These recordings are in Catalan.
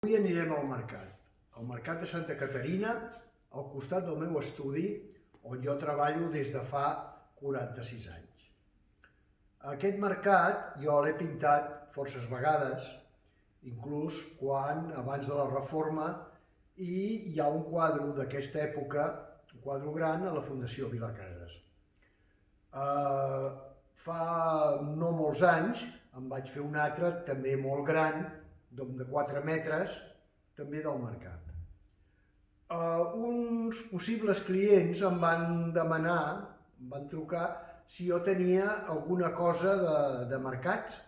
Avui anirem al mercat de Santa Caterina, al costat del meu estudi, on jo treballo des de fa 46 anys. Aquest mercat jo l'he pintat forces vegades, inclús abans de la Reforma, i hi ha un quadre d'aquesta època, un quadre gran, a la Fundació Vilacases. Fa no molts anys em vaig fer un altre, també molt gran, de 4 metres, també del mercat. Uns possibles clients em van demanar, em van trucar, si jo tenia alguna cosa de mercats.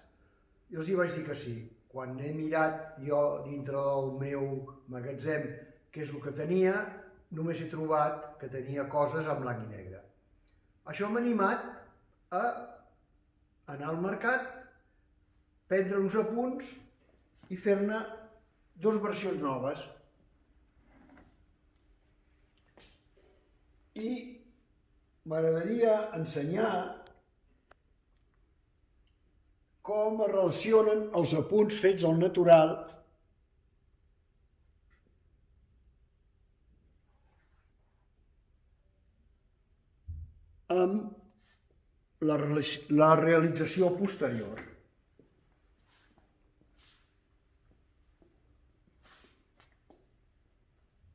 Jo els hi vaig dir que sí. Quan he mirat jo dintre del meu magatzem què és el que tenia, només he trobat que tenia coses en blanc i negre. Això m'ha animat a anar al mercat, prendre uns apunts i fer-ne 2 versions noves. I m'agradaria ensenyar com es relacionen els apunts fets al natural amb la realització posterior.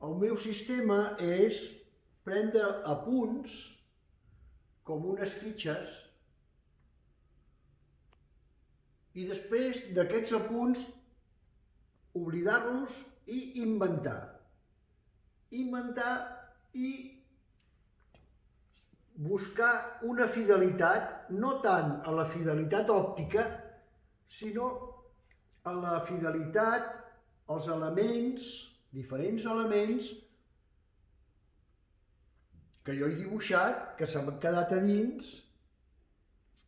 El meu sistema és prendre apunts com unes fitxes i després d'aquests apunts oblidar-los i inventar. Inventar i buscar una fidelitat, no tant a la fidelitat òptica, sinó a la fidelitat als elements, diferents elements que jo he dibuixat, que se m'han quedat a dins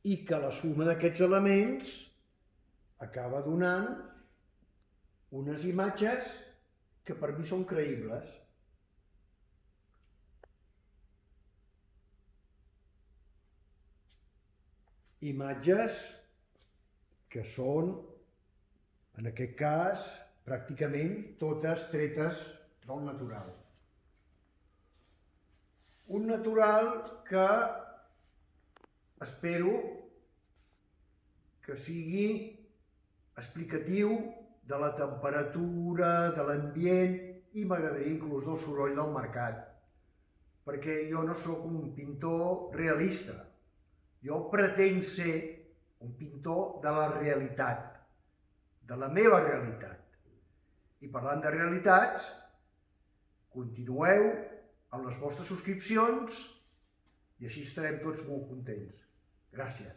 i que la suma d'aquests elements acaba donant unes imatges que per mi són creïbles. Imatges que són, en aquest cas, pràcticament totes tretes del natural. Un natural que espero que sigui explicatiu de la temperatura, de l'ambient i m'agradaria inclús del soroll del mercat, perquè jo no sóc un pintor realista. Jo pretenc ser un pintor de la realitat, de la meva realitat. I parlant de realitats, continueu amb les vostres subscripcions i així estarem tots molt contents. Gràcies.